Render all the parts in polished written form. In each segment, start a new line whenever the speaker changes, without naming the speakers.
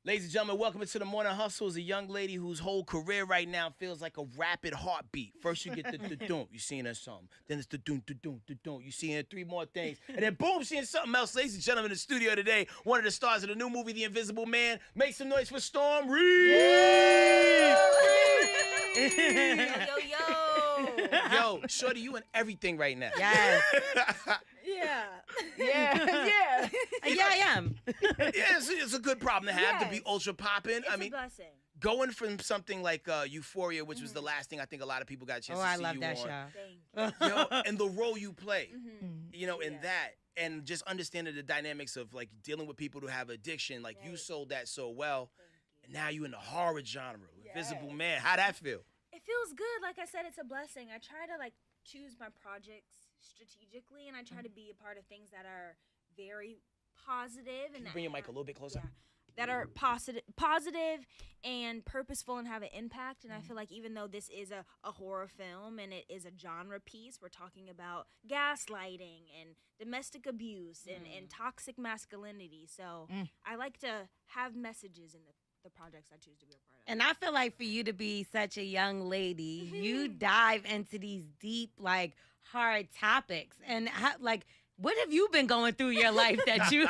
Ladies and gentlemen, welcome to the Morning Hustle. Is a young lady whose whole career right now feels like a rapid heartbeat. First you get the doom, you seeing her something. Then it's the doom, you seeing her three more things. And then boom, seeing something else. Ladies and gentlemen, in the studio today, one of the stars of the new movie, The Invisible Man. Make some noise for Storm Reid!
Yo.
Yo, shorty, you in everything right now.
Yes.
Yeah.
Yeah, I am.
Yeah, it's a good problem to have, to be
Yes.
ultra popping.
It's
I
a
mean,
blessing.
going from something like Euphoria, which was the last thing I think a lot of people got a chance
Oh,
to
I
see
love
you
that
on.
show.
Thank you.
Yo, and the role you play, you know, in
Yeah.
that, and just understanding the dynamics of like dealing with people who have addiction. Like you
Right.
sold that so well,
Thank you.
and now you in the horror genre, Invisible
Yes.
Man. How that feel?
It feels good. Like I said, it's a blessing. I try to like choose my projects strategically, and I try to be a part of things that are very positive
Can
and
you
that
bring your mic a
have-
little bit closer?
Yeah, that are positive and purposeful and have an impact. And I feel like even though this is a horror film and it is a genre piece, we're talking about gaslighting and domestic abuse and toxic masculinity. So I like to have messages in the projects I choose to be a part of.
And I feel like for you to be such a young lady, you dive into these deep, like, hard topics. And like, what have you been going through your life that you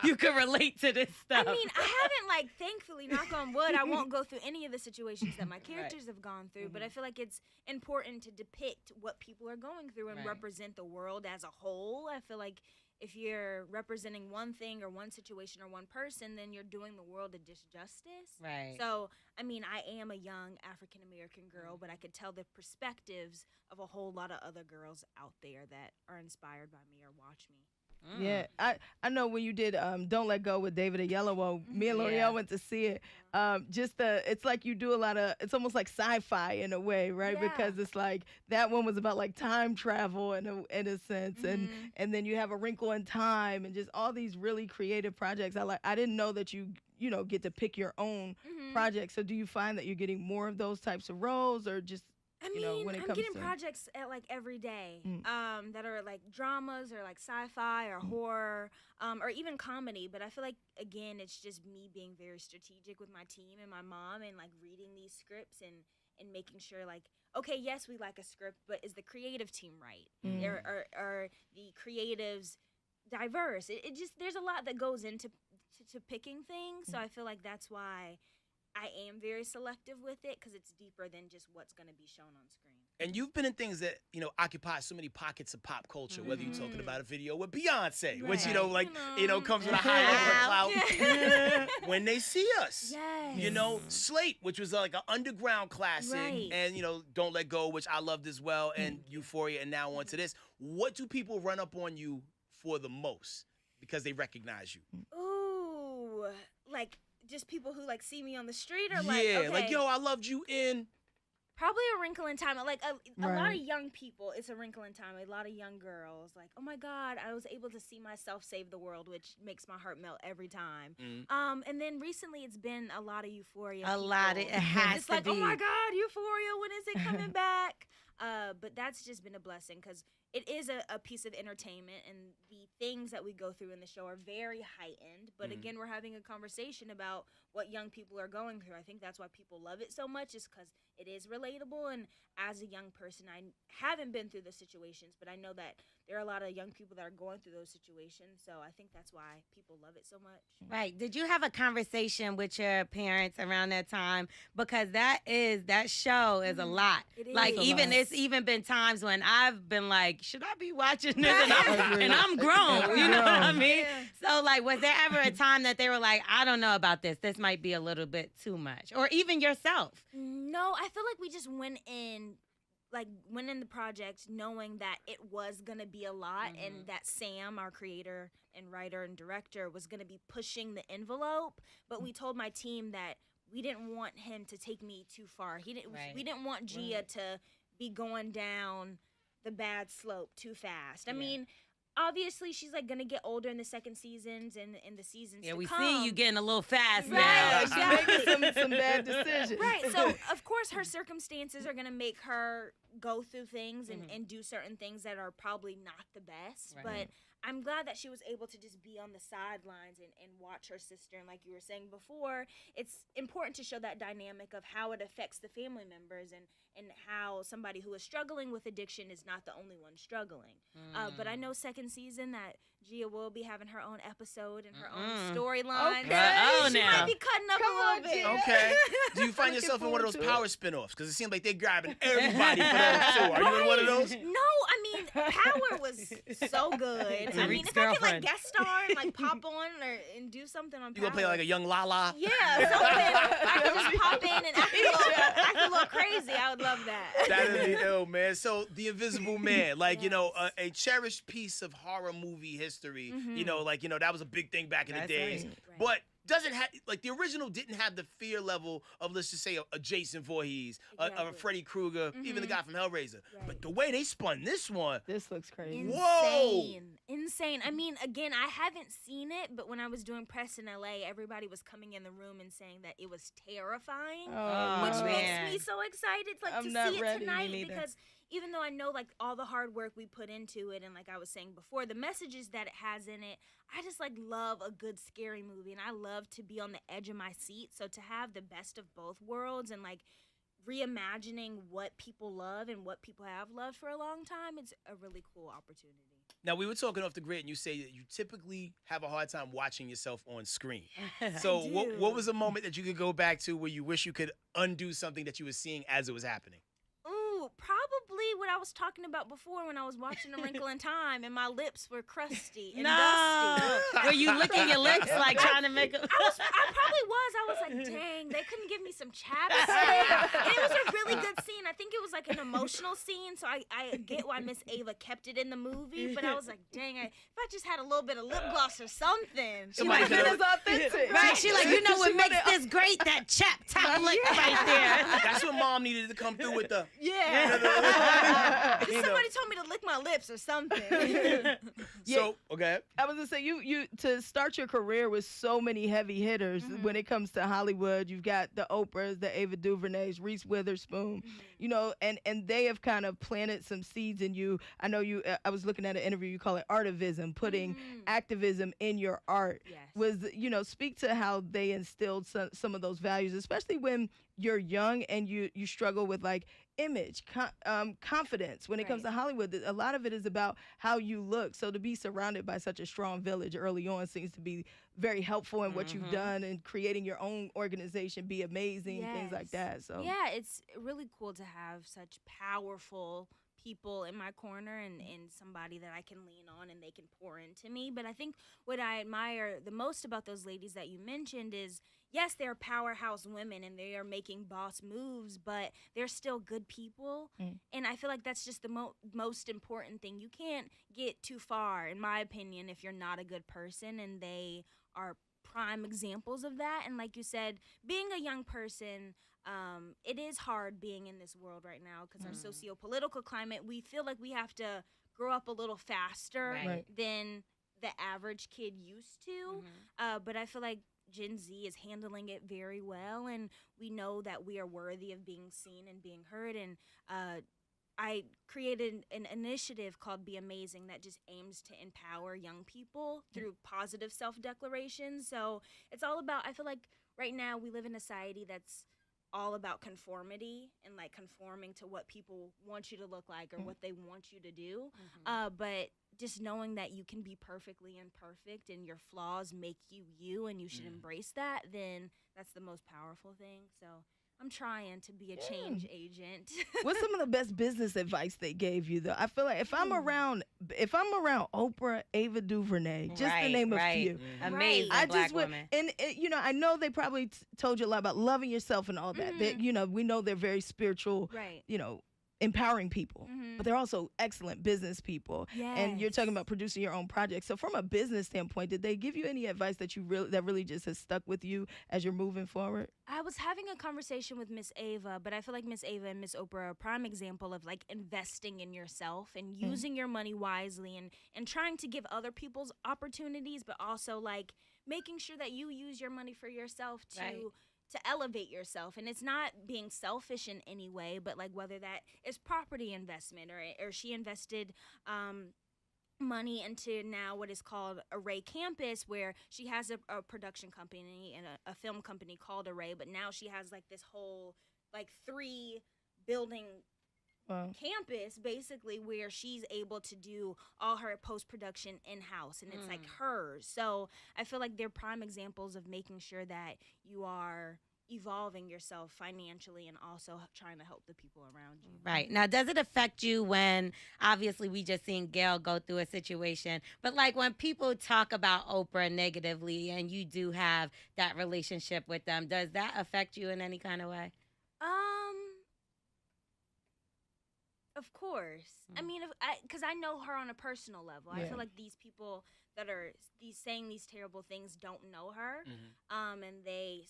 you can relate to this
I
stuff?
mean, I haven't, like, thankfully, knock on wood, I won't go through any of the situations that my characters have gone through, but I feel like it's important to depict what people are going through and
Right.
represent the world as a whole. I feel like if you're representing one thing or one situation or one person, then you're doing the world a disjustice.
Right.
So, I mean, I am a young African American girl, but I could tell the perspectives of a whole lot of other girls out there that are inspired by me or watch me.
Yeah, I know when you did Don't Let Go with David Oyelowo, me and L'Oreal
Yeah.
went to see it. It's like you do a lot of, it's almost like sci-fi in a way, right?
Yeah.
Because it's like that one was about like time travel in a sense, and then you have A Wrinkle in Time and just all these really creative projects. I didn't know that you get to pick your own projects. So do you find that you're getting more of those types of roles, or just
I
you know,
mean,
when it
I'm
comes
getting
to-
projects at like every day that are like dramas or like sci-fi or horror or even comedy. But I feel like, again, it's just me being very strategic with my team and my mom and like reading these scripts and making sure like, okay, yes, we like a script, but is the creative team right? Are the creatives diverse? It just, there's a lot that goes into to picking things. So I feel like that's why I am very selective with it, because it's deeper than just what's going to be shown on screen.
And you've been in things that, you know, occupy so many pockets of pop culture, whether you're talking about a video with Beyonce, which, you know, like, comes with a high level of clout. When They See Us.
Yes.
You know, Slate, which was like an underground classic,
Right.
and, you know, Don't Let Go, which I loved as well, and Euphoria, and now on to this. What do people run up on you for the most because they recognize you?
Ooh, like just people who like see me on the street or
Yeah,
like, okay,
yo, I loved you in.
probably A Wrinkle in Time. Like a lot of
Right.
young people, it's A Wrinkle in Time. A lot of young girls, like, oh my God, I was able to see myself save the world, which makes my heart melt every time. And then recently, it's been a lot of Euphoria.
A lot. It has
It's
to
like,
be.
oh my God, Euphoria, when is it coming back? But that's just been a blessing, because it is a piece of entertainment, and the things that we go through in the show are very heightened. But again, we're having a conversation about what young people are going through. I think that's why people love it so much, is because it is relatable. And as a young person, I haven't been through the situations, but I know that there are a lot of young people that are going through those situations. So I think that's why people love it so much.
Right. Did you have a conversation with your parents around that time? Because that show is a lot.
It
Like,
is.
even it's even been times when I've been like, should I be watching this? And I'm grown. You know what I mean? So, like, was there ever a time that they were like, I don't know about this. This might be a little bit too much. Or even yourself.
No, I feel like we just went in the project knowing that it was going to be a lot, and that Sam, our creator and writer and director, was going to be pushing the envelope. But we told my team that we didn't want him to take me too far. We didn't want Gia to be going down the bad slope too fast. I mean, obviously she's like gonna get older in the second seasons and in the seasons
Yeah,
to
we
come.
see you getting a little fast
Right,
now.
exactly.
making some bad decisions.
Right. So of course her circumstances are gonna make her go through things and do certain things that are probably not the best.
Right.
But I'm glad that she was able to just be on the sidelines and watch her sister. And like you were saying before, it's important to show that dynamic of how it affects the family members and how somebody who is struggling with addiction is not the only one struggling. But I know second season that Gia will be having her own episode and her own storyline.
Okay.
That she
now.
might be cutting up
Come
a
on,
little bit.
Gia.
Okay. Do you find
Looking
yourself in one of those
forward to
power spinoffs? Because it seems like they're grabbing everybody for those too. Are you in one of those?
No, I mean, Power was so good.
It's
I mean,
Reid's
if I could
girlfriend.
like guest star and like pop on and do something on
You
Power.
gonna play like a young Lala?
Yeah, something. I could just pop in and act a little crazy. I would love that.
That'd be ill, man. So The Invisible Man, like, you know, a cherished piece of horror movie history. You know, like, you know, that was a big thing back in the
That's
days.
right.
But doesn't have, like, the original didn't have the fear level of, let's just say, a Jason Voorhees, a
Exactly.
Freddy Krueger, even the guy from Hellraiser.
Right.
But the way they spun this one,
This looks crazy.
Whoa.
Insane. I mean, again, I haven't seen it, but when I was doing press in LA, everybody was coming in the room and saying that it was terrifying,
Oh,
which
man.
makes me so excited like
I'm
to
not
see it
ready.
tonight
Me neither.
because even though I know like all the hard work we put into it and like I was saying before, the messages that it has in it, I just like love a good scary movie and I love to be on the edge of my seat. So to have the best of both worlds and like reimagining what people love and what people have loved for a long time, it's a really cool opportunity.
now we were talking off the grid and you say that you typically have a hard time watching yourself on screen. So what
do.
was a moment that you could go back to where you wish you could undo something that you were seeing as it was happening?
Ooh, probably what I was talking about before when I was watching A Wrinkle in Time and my lips were crusty and dusty.
Were you licking your lips like trying to make a...
I probably was. I was like, dang, they couldn't give me some chapstick. And it was a really good scene. I think it was like an emotional scene, so I get why Miss Ava kept it in the movie. But I was like, dang, if I just had a little bit of lip gloss or something.
Somebody
Like,
could've-
it is authentic.
Right, she like, you know what
She
makes
wanted-
this great? That chap top lip right there.
That's what mom needed to come through with the.
Yeah.
You know.
Somebody told me to lick my lips or something.
So, okay.
I was gonna say you to start your career with so many heavy hitters when it comes to Hollywood. You've got the Oprahs, the Ava DuVernays, Reese Witherspoon, you know, and they have kind of planted some seeds in you. I know you. I was looking at an interview. You call it artivism, putting activism in your art.
Yes.
Was, you know, speak to how they instilled some of those values, especially when you're young and you struggle with like image, confidence. When it comes to Hollywood, a lot of it is about how you look. So to be surrounded by such a strong village early on seems to be very helpful in what you've done and creating your own organization, be amazing, things like that. So
yeah, it's really cool to have such powerful people in my corner and somebody that I can lean on and they can pour into me. But I think what I admire the most about those ladies that you mentioned is, yes, they're powerhouse women and they are making boss moves, but they're still good people. And I feel like that's just the most important thing. You can't get too far, in my opinion, if you're not a good person, and they are prime examples of that. And like you said, being a young person, it is hard being in this world right now because our socio-political climate, we feel like we have to grow up a little faster
Right.
than the average kid used to. But I feel like Gen Z is handling it very well, and we know that we are worthy of being seen and being heard. And I created an initiative called Be Amazing that just aims to empower young people through positive self-declarations. So it's all about, I feel like right now we live in a society that's all about conformity and like conforming to what people want you to look like or what they want you to do. But just knowing that you can be perfectly imperfect and your flaws make you you and you should embrace that, then that's the most powerful thing. So I'm trying to be a change agent.
what's some of the best business advice they gave you though? I feel like if I'm around Oprah, Ava DuVernay, just to name a few.
Amazing
I
black
just would,
woman.
and you know, I know they probably told you a lot about loving yourself and all that. That, you know, we know they're very spiritual,
Right.
you know, empowering people, but they're also excellent business people. And you're talking about producing your own projects. So from a business standpoint, did they give you any advice that really just has stuck with you as you're moving forward?
I was having a conversation with Miss Ava, but I feel like Miss Ava and Miss Oprah are a prime example of like investing in yourself and using your money wisely and trying to give other people's opportunities, but also like making sure that you use your money for yourself to elevate yourself. And it's not being selfish in any way, but like whether that is property investment or she invested money into now what is called Array Campus, where she has a production company and a film company called Array, but now she has like this whole like 3 building campus basically, where she's able to do all her post-production in-house, and it's like hers. So I feel like they're prime examples of making sure that you are evolving yourself financially and also trying to help the people around you.
Right. Now, does it affect you when, obviously, we just seen Gail go through a situation, but like when people talk about Oprah negatively and you do have that relationship with them, does that affect you in any kind of way?
Of course. I mean, because I know her on a personal level. I feel like these people that are saying these terrible things don't know her, and they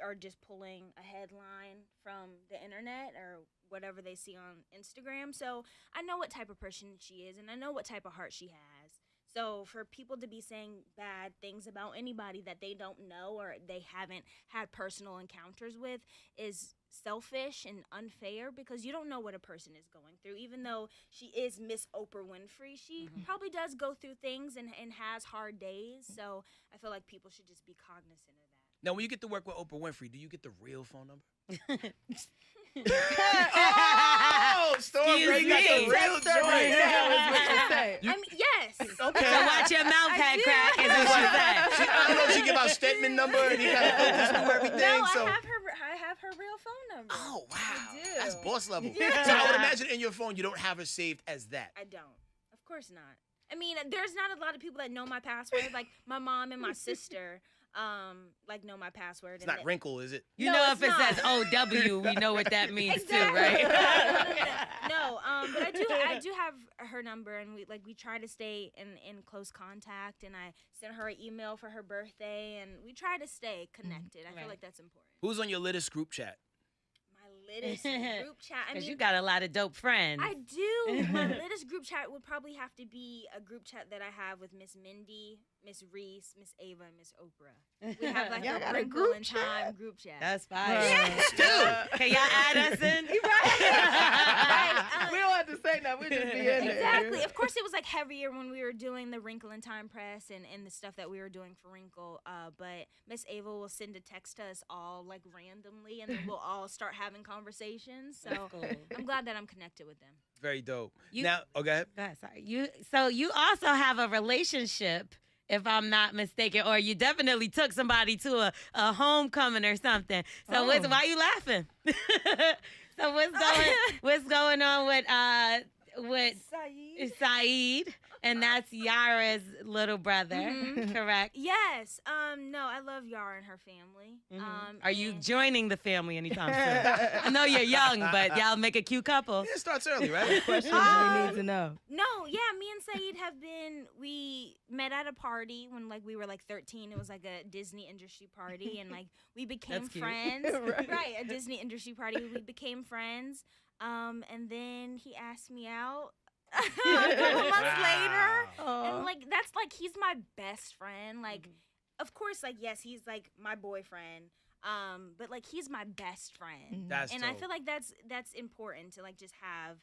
are just pulling a headline from the internet or whatever they see on Instagram. So I know what type of person she is, and I know what type of heart she has. So for people to be saying bad things about anybody that they don't know or they haven't had personal encounters with is selfish and unfair, because you don't know what a person is going through. Even though she is Miss Oprah Winfrey, she probably does go through things and has hard days. So I feel like people should just be cognizant of that.
Now, when you get to work with Oprah Winfrey, do you get the real phone number? Storm Ray got the real joint.
I mean, yes.
Okay.
So watch your mouth, Headkrack, is what she said.
I don't know if she give out Stedman number and he got to filter through everything.
No,
so.
I have her real phone number.
Oh, wow.
I do.
That's boss level.
Yeah.
So I would imagine in your phone you don't have her saved as that.
I don't. Of course not. I mean, there's not a lot of people that know my password. Like my mom and my sister, like know my password.
It's not Wrinkle, is it?
You know, if it says OW, we know what that means too, right?
No, but I do have her number, and we try to stay in close contact. And I sent her an email for her birthday, and we try to stay connected. I feel like that's important.
Who's on your latest group chat?
Latest group chat. I mean,
you got a lot of dope friends.
I do. My latest group chat would probably have to be a group chat that I have with Miss Mindy, Miss Reese, Miss Ava, and Miss Oprah. We have like a Wrinkle in Time group chat.
That's fine.
Yeah.
Still.
Can y'all add us in?
Right.
We don't have to say that. We just be in there.
Exactly. Of course, it was like heavier when we were doing the Wrinkle in Time press and the stuff that we were doing for Wrinkle. But Miss Ava will send a text to us all like randomly, and then we'll all start having conversations. So
Cool.
I'm glad that I'm connected with them.
Very dope. Now, go ahead.
Go ahead, sorry. So you also have a relationship, if I'm not mistaken, or you definitely took somebody to a homecoming or something. So why are you laughing? So what's going on with Saeed? And that's Yara's little brother, correct?
Yes. No, I love Yara and her family.
Are you joining the family anytime soon? I know you're young, but y'all make a cute couple.
Yeah, it starts early, right?
Questions we need to know.
No, yeah, me and Saeed we met at a party when we were 13. It was like a Disney industry party, and we became friends. Right, a Disney industry party. We became friends. And then he asked me out a couple months later. And that's he's my best friend. Of course, yes, he's my boyfriend. But he's my best friend.
That's
and
dope.
I feel like that's important to just have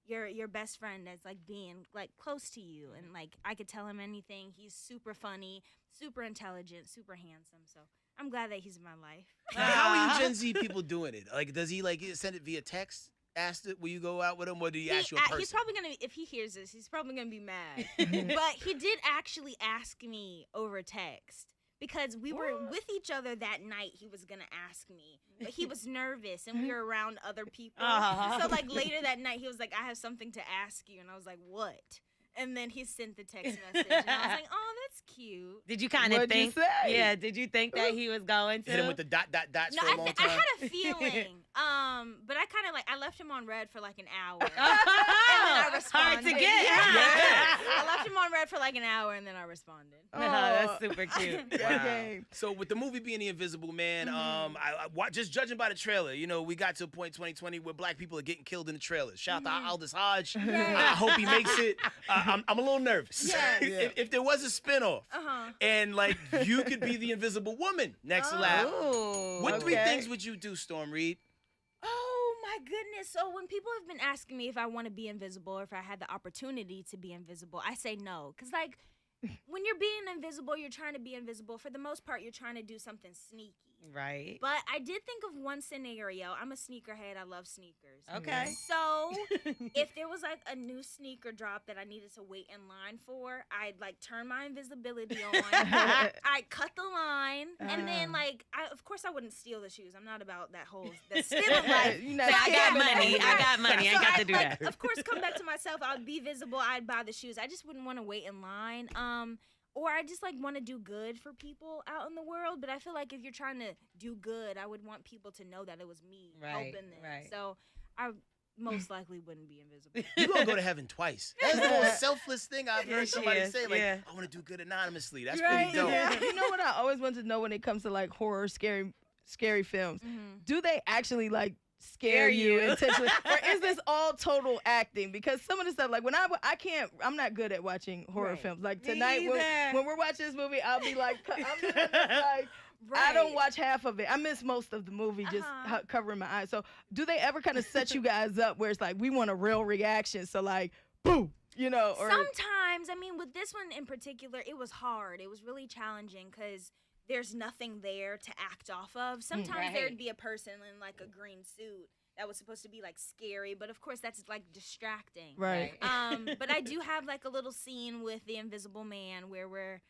your best friend that's being close to you, and I could tell him anything. He's super funny, super intelligent, super handsome. So I'm glad that he's in my life.
Now, how are you Gen Z people doing it? Does he send it via text? Asked it, will you go out with him, or do you ask you in person?
He's probably gonna, if he hears this, he's probably gonna be mad. But he did actually ask me over text, because we were with each other that night. He was gonna ask me, but he was nervous, and we were around other people. So later that night, he was like, "I have something to ask you," and I was like, "What?" And then he sent the text message, and I was like, "Oh, that's cute."
Did you kind of think?
What'd you say?
Yeah. Did you think that he was going to
Hit him with the dots
No,
for a long time?
I had a feeling. But I kind of I left him on red for an hour. And then I responded.
Hard to get.
Yeah. I left him on red for an hour, and then I responded.
Oh, that's super cute.
Wow. So with the movie being The Invisible Man, just judging by the trailer, we got to a point in 2020 where black people are getting killed in the trailers. Shout out to Aldous Hodge. I hope he makes it. I'm a little nervous.
Yes.
If there was a spinoff, and you could be the Invisible Woman next lap, what 3 things would you do, Storm Reid?
Oh my
my goodness. So when people have been asking me if I want to be invisible or if I had the opportunity to be invisible, I say no. Because, like, when you're being invisible, you're trying to be invisible. For the most part, you're trying to do something sneaky.
Right.
But I did think of one scenario. I'm a sneakerhead. I love sneakers.
Okay.
So if there was like a new sneaker drop that I needed to wait in line for, I'd like turn my invisibility on. I'd cut the line, and then of course I wouldn't steal the shoes. I'm not about that whole stealing life.
I got money. I got money. I ain't got to do that.
Of course, come back to myself. I'd be visible. I'd buy the shoes. I just wouldn't want to wait in line. Or I just like want to do good for people out in the world, but I feel like if you're trying to do good, I would want people to know that it was me helping them.
Right.
So I most likely wouldn't be invisible.
You're going to go to heaven twice. That's the most selfless thing I've heard somebody say. Like, I want to do good anonymously. That's pretty dope.
You know what I always want to know when it comes to like horror, scary films?
Mm-hmm.
Do they actually like scare you intentionally, or is this all total acting? Because some of the stuff, like when I'm not good at watching horror films. Like tonight when we're watching this movie, I'll be like, I don't watch half of it. I miss most of the movie just covering my eyes. So do they ever kind of set you guys up where it's like, we want a real reaction? So like, boom, you know? Or
sometimes, I mean, with this one in particular, it was hard. It was really challenging because there's nothing there to act off of. Sometimes there'd be a person in like a green suit that was supposed to be like scary, but of course that's like distracting.
Right.
But I do have like a little scene with the Invisible Man where we're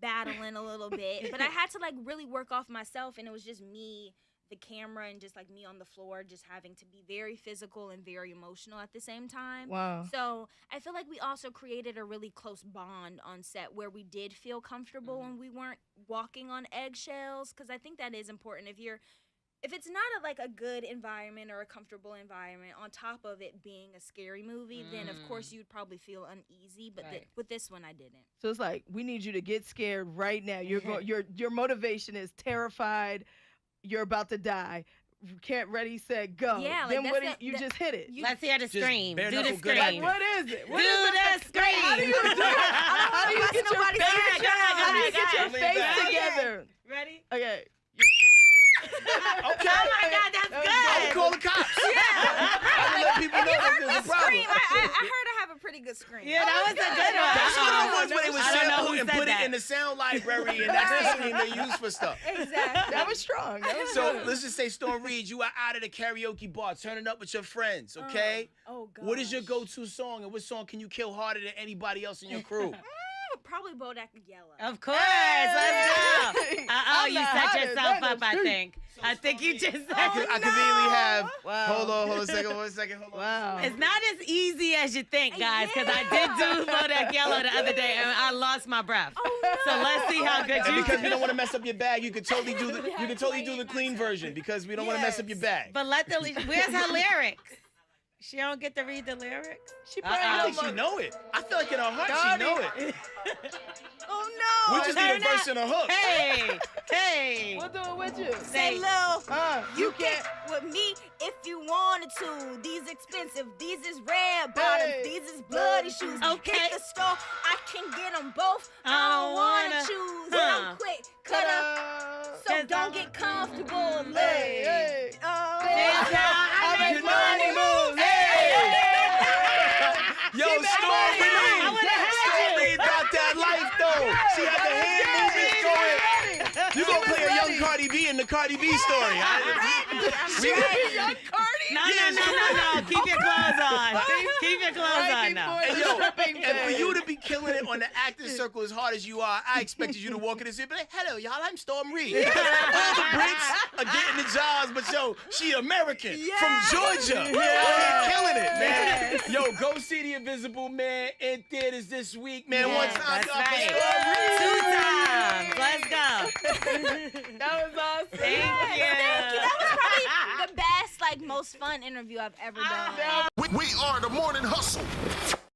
battling a little bit, but I had to like really work off myself, and it was just me, the camera, and just like me on the floor, just having to be very physical and very emotional at the same time.
Wow.
So I feel like we also created a really close bond on set where we did feel comfortable and we weren't walking on eggshells, because I think that is important. If it's not a good environment or a comfortable environment, on top of it being a scary movie, then of course you'd probably feel uneasy. But with this one, I didn't.
So it's like, we need you to get scared right now. Your motivation is terrified. You're about to die. Can't ready, set, go.
Yeah,
then you just hit it.
Let's hear the scream. Do the scream.
Like, what is it?
Do the scream.
How do you do it? How do you get your face? How do you get your face together?
Ready?
Okay.
Okay.
Oh my God, that's good.
I'll call the cops. I'll let people know that there's a problem.
I heard I have a pretty good scream.
Yeah, that was a good one.
That's one of the ones where they would
I don't know
sample
who
and
said
put
that.
it in the sound library, and that's the screen they use for stuff.
Exactly.
That was strong. That was
So
good.
let's just say, Storm Reid, you are out at a karaoke bar, turning up with your friends, okay?
Oh, God.
What is your go-to song, and what song can you kill harder than anybody else in your crew?
Probably Bodak Yellow.
Of course, let's go.
I'm
You
the
set
hottest.
yourself
That
up,
is
I
true.
think. I think you just said
I could conveniently have.
Wow.
Hold on a second. Hold on.
Wow.
It's not as easy as you think, guys, because I did do Bodak Yellow the other day, and I lost my breath.
Oh, no.
So let's see how good
And
you
because
do.
we don't want to mess up your bag, you could totally do the clean version, because we don't want to mess up your bag.
But where's her lyrics? She don't get to read the lyrics?
She
I
probably
think she know it. I feel like in her heart she know it.
Oh no.
We'll just need a verse and a hook.
Hey.
We'll do it with you.
Say, Lil,
You
get with me if you wanted to. These expensive, these is red bottoms,
Hey.
these is bloody shoes.
Okay.
Hit the store, I can get them both.
I
I
don't
don't wanna
wanna-
choose.
Huh.
I'm quick, cut up. So don't get comfortable,
Hey,
lay.
hey.
Dance how I make
Good money moves. Hey! Yo,
She made
Storm
money.
Reid.
I would've had
Storm
you.
Reid got that life though. She had the hand movements going. You gonna play a young Cardi B in the Cardi B story?
She would be young Cardi.
No.
Yes.
Keep your clothes on. Keep your clothes on now.
And yo, and for you to be killing it on the acting circle as hard as you are, I expected you to walk in and say, "But hello, y'all, I'm Storm Reid." All the Brits are getting the jobs, but yo, she American from Georgia. Yeah. Killing it, man. Yo, go see The Invisible Man in theaters this week, man.
Yes,
One time,
that's
y'all,
right.
for Storm Reid.
2 times. Let's go.
That was awesome.
Thank you.
That was probably the best, most fun interview I've ever done.
We are the Morning Hustle.